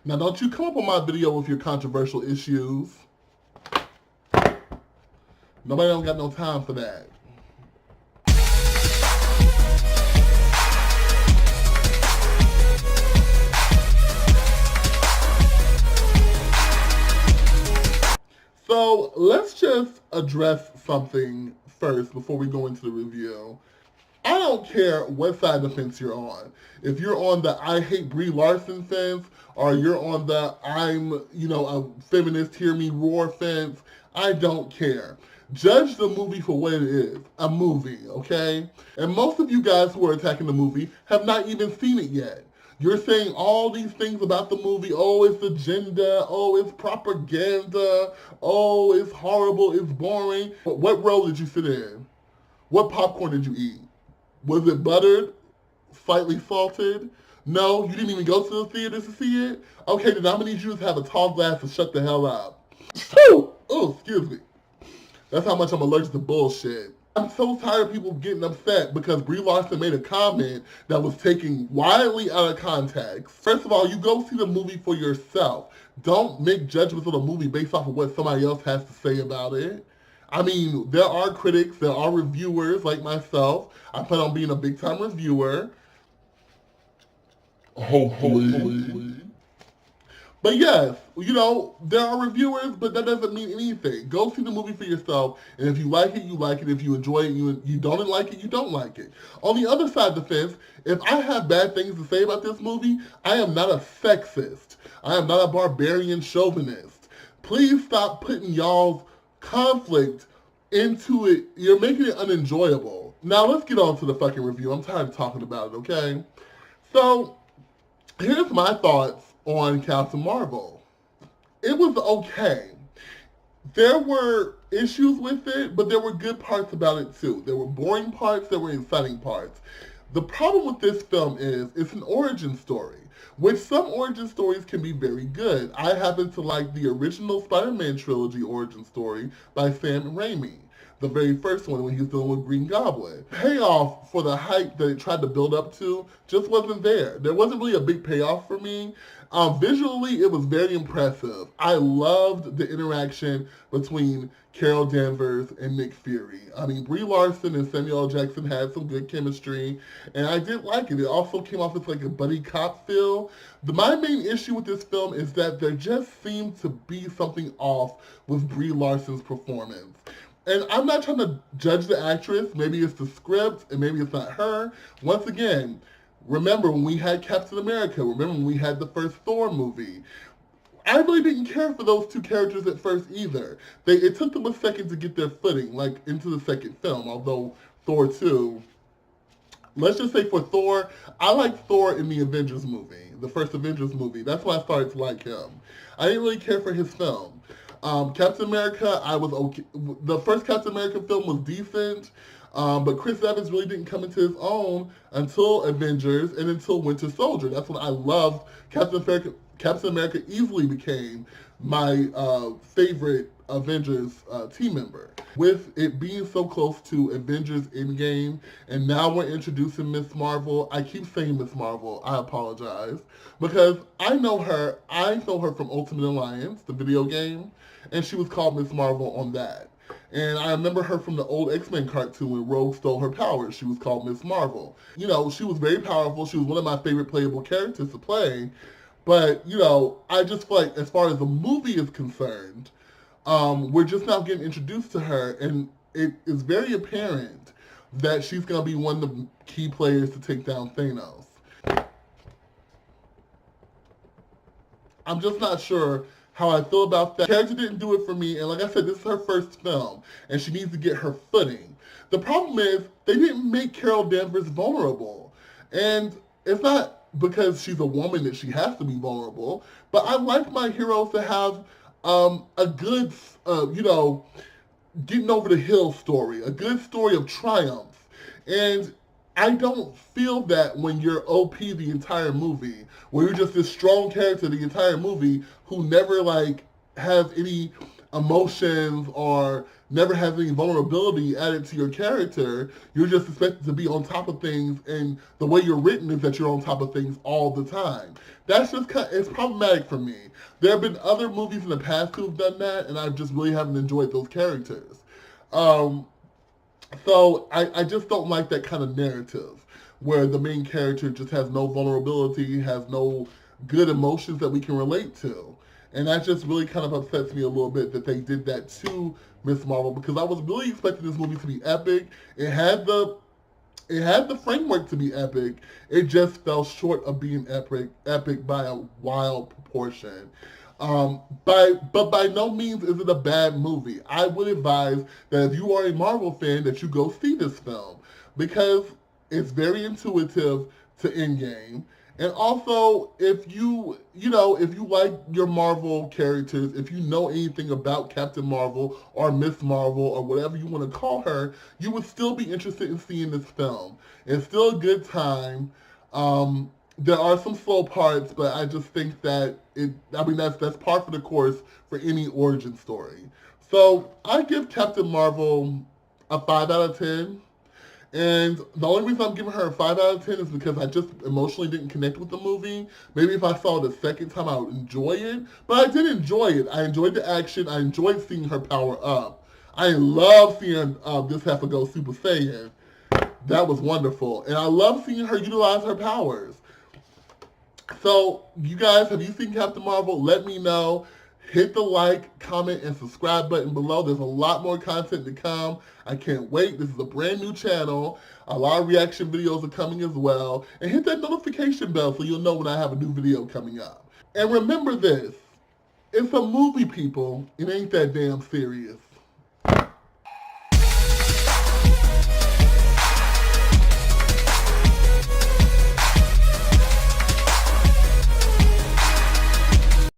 Now, don't you come up on my video with your controversial issues. Nobody don't got no time for that. So let's just address something first before we go into the review. I don't care what side of the fence you're on. If you're on the I hate Brie Larson fence, or you're on the I'm, a feminist, hear me roar fence, I don't care. Judge the movie for what it is, a movie, okay? And most of you guys who are attacking the movie have not even seen it yet. You're saying all these things about the movie. Oh, it's agenda. Oh, it's propaganda. Oh, it's horrible. It's boring. But what row did you sit in? What popcorn did you eat? Was it buttered? Slightly salted? No, you didn't even go to the theater to see it? Okay, then I'm gonna need you to have a tall glass and shut the hell up. Oh, excuse me. That's how much I'm allergic to bullshit. I'm so tired of people getting upset because Brie Larson made a comment that was taken widely out of context. First of all, you go see the movie for yourself. Don't make judgments on a movie based off of what somebody else has to say about it. I mean, there are critics, there are reviewers like myself. I plan on being a big-time reviewer. Hopefully. But yes, there are reviewers, but that doesn't mean anything. Go see the movie for yourself, and if you like it, you like it. If you enjoy it, you don't like it, you don't like it. On the other side of the fence, if I have bad things to say about this movie, I am not a sexist. I am not a barbarian chauvinist. Please stop putting y'all's conflict into it. You're making it unenjoyable. Now let's get on to the fucking review. I'm tired of talking about it, okay? So, here's my thoughts on Captain Marvel. It was okay. There were issues with it, but there were good parts about it too. There were boring parts, there were exciting parts. The problem with this film is it's an origin story, which some origin stories can be very good. I happen to like the original Spider-Man trilogy origin story by Sam Raimi. The very first one when he was dealing with Green Goblin. Payoff for the hype that it tried to build up to just wasn't there. There wasn't really a big payoff for me. Visually, it was very impressive. I loved the interaction between Carol Danvers and Nick Fury. I mean, Brie Larson and Samuel L. Jackson had some good chemistry, and I did like it. It also came off as like a buddy cop feel. My main issue with this film is that there just seemed to be something off with Brie Larson's performance. And I'm not trying to judge the actress. Maybe it's the script, and maybe it's not her. Once again, remember when we had Captain America. Remember when we had the first Thor movie. I really didn't care for those two characters at first either. It took them a second to get their footing, like into the second film, although Thor 2. Let's just say for Thor, I liked Thor in the Avengers movie, the first Avengers movie. That's why I started to like him. I didn't really care for his film. Captain America, I was okay. The first Captain America film was decent, but Chris Evans really didn't come into his own until Avengers and until Winter Soldier. That's when I loved Captain America. Captain America easily became my favorite Avengers team member. With it being so close to Avengers Endgame, and now we're introducing Miss Marvel. I keep saying Miss Marvel. I apologize. Because I know her from Ultimate Alliance, the video game, and she was called Miss Marvel on that. And I remember her from the old X-Men cartoon when Rogue stole her powers. She was called Miss Marvel. She was very powerful. She was one of my favorite playable characters to play. But, I just feel like as far as the movie is concerned, we're just now getting introduced to her, and it is very apparent that she's going to be one of the key players to take down Thanos. I'm just not sure how I feel about that. The character didn't do it for me, and like I said, this is her first film, and she needs to get her footing. The problem is, they didn't make Carol Danvers vulnerable. And it's not because she's a woman that she has to be vulnerable, but I like my heroes to have a good, getting over the hill story, a good story of triumph. And I don't feel that when you're OP the entire movie, where you're just this strong character the entire movie who never, has any emotions or never has any vulnerability added to your character. You're just expected to be on top of things, and the way you're written is that you're on top of things all the time. That's just it's problematic for me. There have been other movies in the past who've done that, and I just really haven't enjoyed those characters. Um, so I just don't like that kind of narrative where the main character just has no vulnerability, has no good emotions that we can relate to. And that just really kind of upsets me a little bit that they did that to Miss Marvel, because I was really expecting this movie to be epic. It had the framework to be epic. It just fell short of being epic by a wild proportion. But by no means is it a bad movie. I would advise that if you are a Marvel fan, that you go see this film, because it's very intuitive to Endgame. And also, if you like your Marvel characters, if you know anything about Captain Marvel or Miss Marvel or whatever you want to call her, you would still be interested in seeing this film. It's still a good time. There are some slow parts, but I just think that that's par for the course for any origin story. So I give Captain Marvel a 5 out of 10. And the only reason I'm giving her a 5 out of 10 is because I just emotionally didn't connect with the movie. Maybe if I saw it a second time, I would enjoy it. But I did enjoy it. I enjoyed the action. I enjoyed seeing her power up. I love seeing this heifer go Super Saiyan. That was wonderful. And I love seeing her utilize her powers. So, you guys, have you seen Captain Marvel? Let me know. Hit the like, comment, and subscribe button below. There's a lot more content to come. I can't wait. This is a brand new channel. A lot of reaction videos are coming as well. And hit that notification bell so you'll know when I have a new video coming up. And remember this. It's a movie, people. It ain't that damn serious.